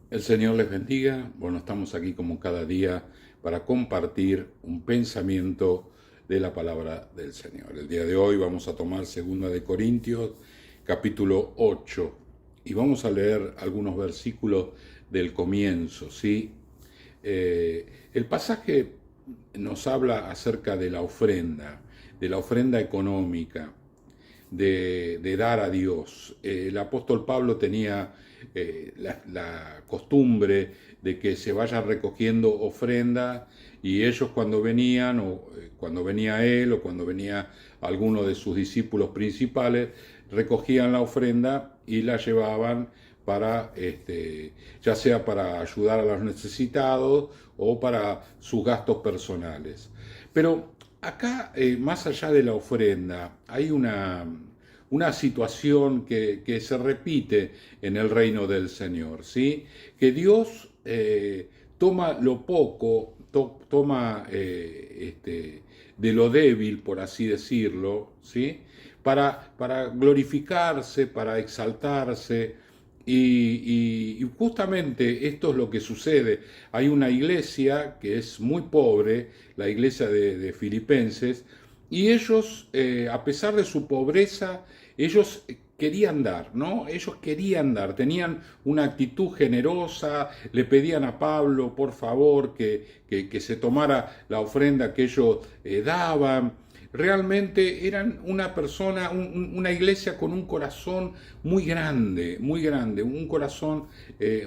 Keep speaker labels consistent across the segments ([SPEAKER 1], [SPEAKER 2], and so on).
[SPEAKER 1] El Señor les bendiga. Bueno, estamos aquí como cada día para compartir un pensamiento de la palabra del Señor. El día de hoy vamos a tomar 2 Corintios, capítulo 8, y vamos a leer algunos versículos del comienzo, ¿sí? El pasaje nos habla acerca de la ofrenda económica, de dar a Dios. El apóstol Pablo tenía la costumbre de que se vayan recogiendo ofrenda y ellos cuando venían, o cuando venía él, o cuando venía alguno de sus discípulos principales, recogían la ofrenda y la llevaban para, ya sea para ayudar a los necesitados o para sus gastos personales. Pero acá, más allá de la ofrenda, hay una situación que se repite en el reino del Señor, ¿sí? Que Dios toma lo poco, toma de lo débil, por así decirlo, ¿sí? Para glorificarse, para exaltarse. Y justamente esto es lo que sucede. Hay una iglesia que es muy pobre, la iglesia de Filipenses, y ellos, a pesar de su pobreza, ellos querían dar, ¿no? Ellos querían dar, tenían una actitud generosa, le pedían a Pablo, por favor, que se tomara la ofrenda que ellos daban. Realmente eran una persona, una iglesia con un corazón muy grande, un corazón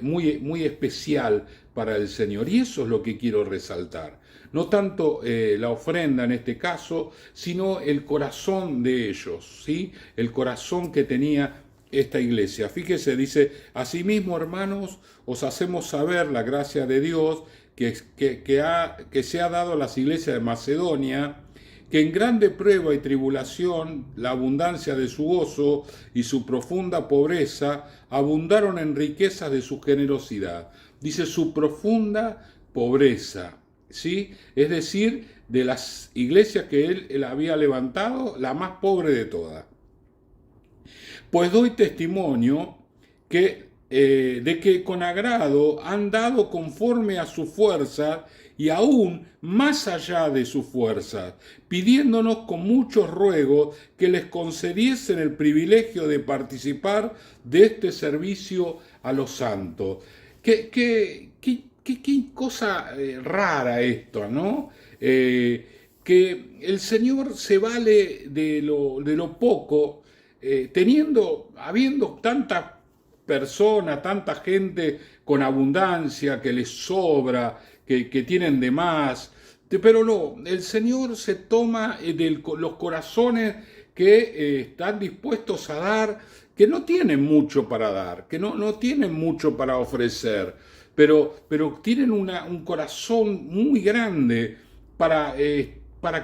[SPEAKER 1] muy especial para el Señor. Y eso es lo que quiero resaltar. No tanto la ofrenda en este caso, sino el corazón de ellos, ¿sí? El corazón que tenía esta iglesia. Fíjese, dice, asimismo, hermanos, os hacemos saber la gracia de Dios que se ha dado a las iglesias de Macedonia, que en grande prueba y tribulación, la abundancia de su gozo y su profunda pobreza abundaron en riquezas de su generosidad. Dice su profunda pobreza, ¿sí? Es decir, de las iglesias que él había levantado, la más pobre de todas. Pues doy testimonio de que con agrado han dado conforme a su fuerza y aún más allá de su fuerza, pidiéndonos con muchos ruegos que les concediesen el privilegio de participar de este servicio a los santos. Qué cosa rara esto, ¿no? Que el Señor se vale de lo poco, habiendo tanta persona, tanta gente con abundancia, que les sobra, que tienen de más. Pero no, el Señor se toma de los corazones que están dispuestos a dar, que no tienen mucho para dar, que no tienen mucho para ofrecer, pero tienen un corazón muy grande para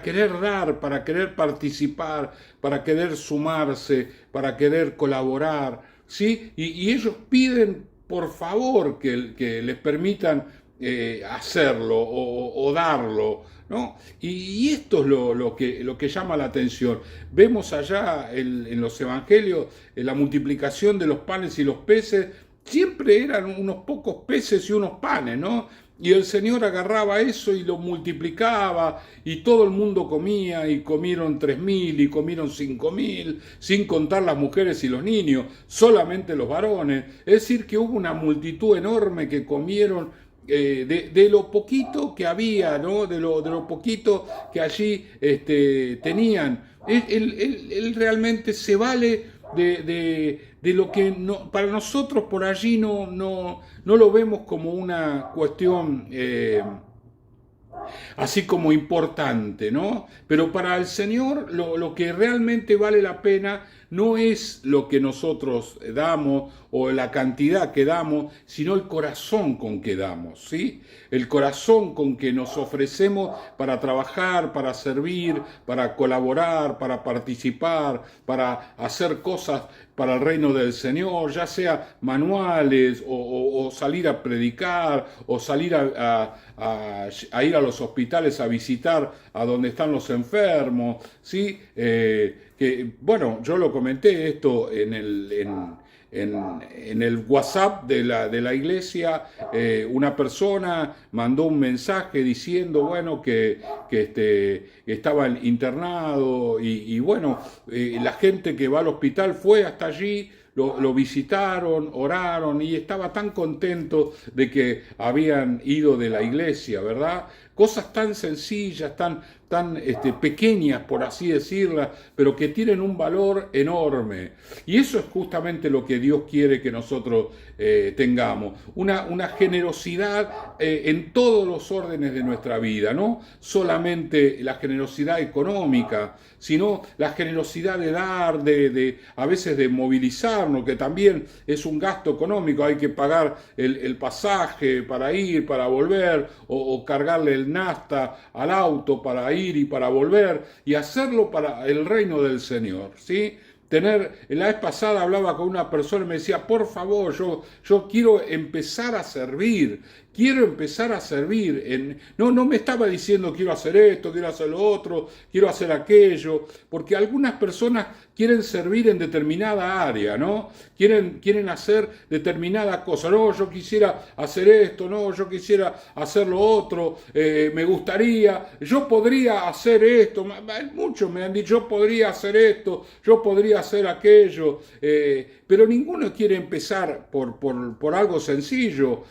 [SPEAKER 1] querer dar, para querer participar, para querer sumarse, para querer colaborar, ¿sí? Y ellos piden, por favor, que les permitan hacerlo o darlo, ¿no? Y esto es lo que llama la atención. Vemos allá en los evangelios la multiplicación de los panes y los peces, siempre eran unos pocos peces y unos panes, ¿no? Y el Señor agarraba eso y lo multiplicaba y todo el mundo comía y comieron 3.000 y comieron 5.000, sin contar las mujeres y los niños, solamente los varones. Es decir, que hubo una multitud enorme que comieron de lo poquito que había, ¿no? De lo poquito que allí tenían. Él realmente se vale de lo que para nosotros por allí no lo vemos como una cuestión así como importante, ¿no? Pero para el Señor lo que realmente vale la pena no es lo que nosotros damos o la cantidad que damos, sino el corazón con que damos, ¿sí? El corazón con que nos ofrecemos para trabajar, para servir, para colaborar, para participar, para hacer cosas para el reino del Señor, ya sea manuales o salir a predicar o salir a ir a los hospitales a visitar a donde están los enfermos, ¿sí? Bueno, yo lo comenté esto en el WhatsApp de la iglesia, una persona mandó un mensaje diciendo, bueno, que estaba internado y bueno, la gente que va al hospital fue hasta allí, lo visitaron, oraron y estaba tan contento de que habían ido de la iglesia, ¿verdad? Cosas tan sencillas, tan pequeñas, por así decirlas, pero que tienen un valor enorme. Y eso es justamente lo que Dios quiere que nosotros tengamos. Una generosidad en todos los órdenes de nuestra vida, no solamente la generosidad económica, sino la generosidad de dar, a veces de movilizarnos, que también es un gasto económico, hay que pagar el pasaje para ir, para volver, o cargarle el nafta al auto para ir y para volver, y hacerlo para el reino del Señor, ¿sí? La vez pasada hablaba con una persona y me decía, por favor, yo quiero empezar a servir, no me estaba diciendo quiero hacer esto, quiero hacer lo otro, quiero hacer aquello, porque algunas personas quieren servir en determinada área, ¿no? Quieren hacer determinada cosa, no, yo quisiera hacer esto, no, yo quisiera hacer lo otro, me gustaría, yo podría hacer esto, muchos me han dicho, yo podría hacer esto, yo podría hacer aquello, pero ninguno quiere empezar por algo sencillo.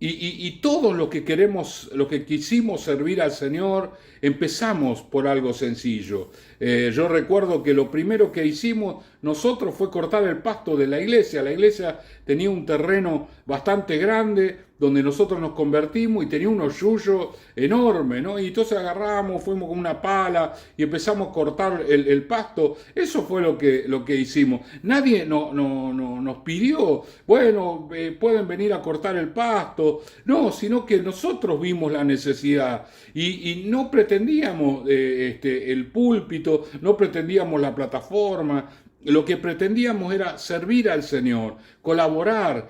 [SPEAKER 1] Y todos los que quisimos servir al Señor, empezamos por algo sencillo. Yo recuerdo que lo primero que hicimos nosotros fue cortar el pasto de la iglesia. La iglesia tenía un terreno bastante grande donde nosotros nos convertimos y tenía unos yuyos enormes, ¿no? Y entonces agarramos, fuimos con una pala y empezamos a cortar el pasto. Eso fue lo que hicimos. Nadie nos pidió, bueno, pueden venir a cortar el pasto. No, sino que nosotros vimos la necesidad y no pretendíamos el púlpito, no pretendíamos la plataforma. Lo que pretendíamos era servir al Señor, colaborar,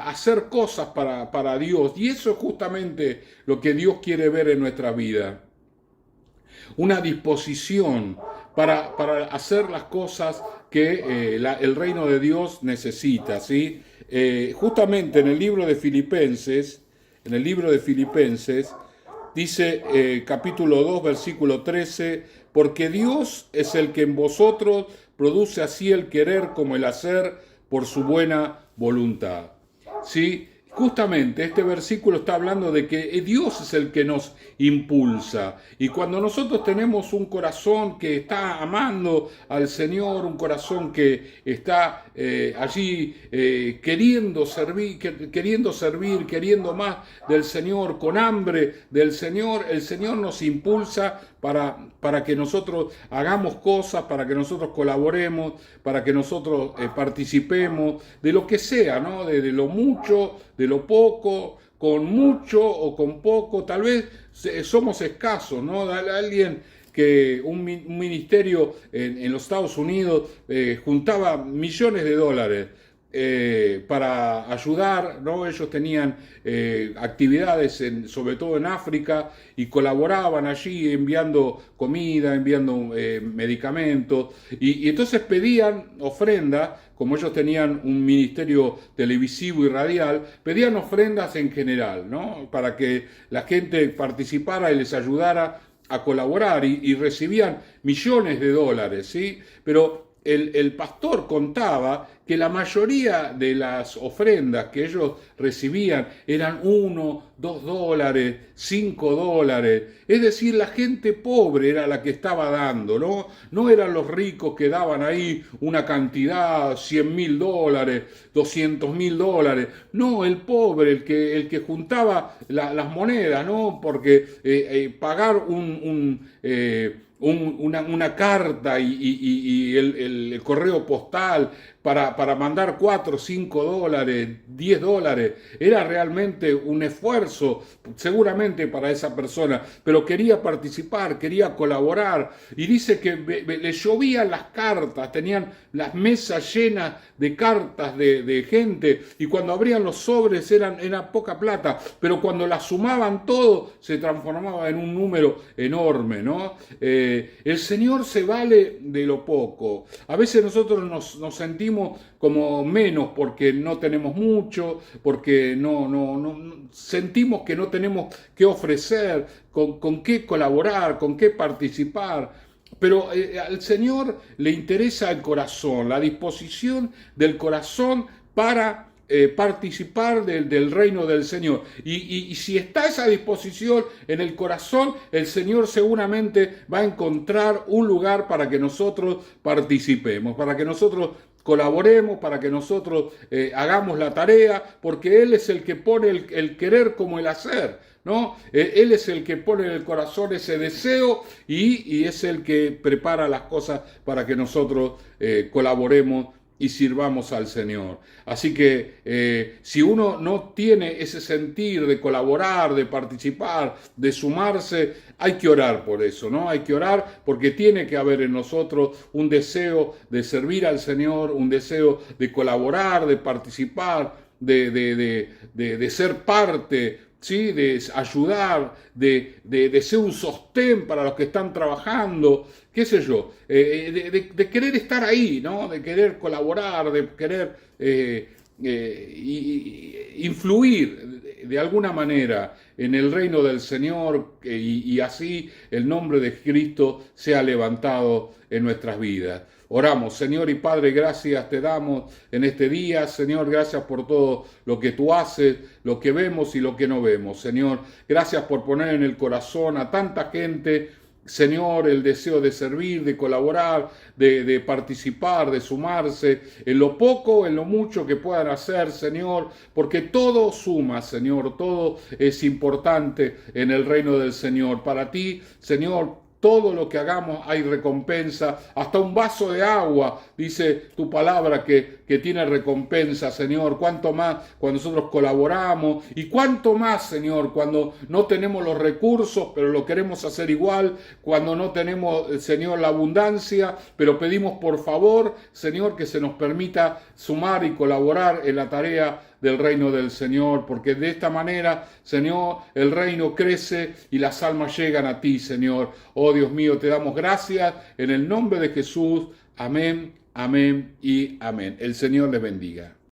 [SPEAKER 1] hacer cosas para Dios. Y eso es justamente lo que Dios quiere ver en nuestra vida. Una disposición para hacer las cosas que el reino de Dios necesita, ¿sí? Justamente en el libro de Filipenses, dice capítulo 2, versículo 13, porque Dios es el que en vosotros produce así el querer como el hacer por su buena voluntad. ¿Sí? Justamente este versículo está hablando de que Dios es el que nos impulsa. Y cuando nosotros tenemos un corazón que está amando al Señor, un corazón que está allí queriendo servir, queriendo más del Señor, con hambre del Señor, el Señor nos impulsa para que nosotros hagamos cosas, para que nosotros colaboremos, para que nosotros participemos de lo que sea, ¿no? De lo mucho, de lo poco, con mucho o con poco. Tal vez somos escasos, ¿no? Alguien que un ministerio en los Estados Unidos juntaba millones de dólares para ayudar, ¿no? Ellos tenían actividades sobre todo en África y colaboraban allí enviando comida, enviando medicamentos y entonces pedían ofrenda, como ellos tenían un ministerio televisivo y radial, pedían ofrendas en general, ¿no? Para que la gente participara y les ayudara a colaborar y recibían millones de dólares, ¿sí? Pero el pastor contaba que la mayoría de las ofrendas que ellos recibían eran 1, 2 dólares, 5 dólares. Es decir, la gente pobre era la que estaba dando, ¿no? No eran los ricos que daban ahí una cantidad, 100.000 dólares, 200.000 dólares. No, el pobre, el que juntaba las monedas, ¿no? Porque pagar una carta y el correo postal para mandar 4, 5 dólares, 10 dólares, era realmente un esfuerzo, seguramente para esa persona, pero quería participar, quería colaborar, y dice que le llovían las cartas, tenían las mesas llenas de cartas de gente, y cuando abrían los sobres era poca plata, pero cuando las sumaban todo, se transformaba en un número enorme, ¿no? El Señor se vale de lo poco. A veces nosotros nos sentimos sentimos como menos porque no tenemos mucho, porque no sentimos que no tenemos qué ofrecer, con qué colaborar, con qué participar. Pero al Señor le interesa el corazón, la disposición del corazón para participar del reino del Señor. Y si está esa disposición en el corazón, el Señor seguramente va a encontrar un lugar para que nosotros participemos, para que nosotros colaboremos, para que nosotros hagamos la tarea, porque Él es el que pone el querer como el hacer, ¿no? Él es el que pone en el corazón ese deseo y es el que prepara las cosas para que nosotros colaboremos y sirvamos al Señor. Así que si uno no tiene ese sentir de colaborar, de participar, de sumarse, hay que orar por eso, ¿no? Hay que orar porque tiene que haber en nosotros un deseo de servir al Señor, un deseo de colaborar, de participar, de ser parte, ¿sí? De ayudar, de ser un sostén para los que están trabajando, qué sé yo, de querer estar ahí, ¿no? De querer colaborar, de querer influir de alguna manera en el reino del Señor y así el nombre de Cristo sea levantado en nuestras vidas. Oramos, Señor y Padre, gracias te damos en este día. Señor, gracias por todo lo que tú haces, lo que vemos y lo que no vemos. Señor, gracias por poner en el corazón a tanta gente, Señor, el deseo de servir, de colaborar, de participar, de sumarse, en lo poco, en lo mucho que puedan hacer, Señor, porque todo suma, Señor, todo es importante en el reino del Señor. Para ti, Señor, todo lo que hagamos hay recompensa, hasta un vaso de agua, dice tu palabra que tiene recompensa, Señor. Cuánto más cuando nosotros colaboramos y cuánto más, Señor, cuando no tenemos los recursos, pero lo queremos hacer igual, cuando no tenemos, Señor, la abundancia, pero pedimos por favor, Señor, que se nos permita sumar y colaborar en la tarea del reino del Señor, porque de esta manera, Señor, el reino crece y las almas llegan a ti, Señor. Oh Dios mío, te damos gracias en el nombre de Jesús. Amén, amén y amén. El Señor les bendiga.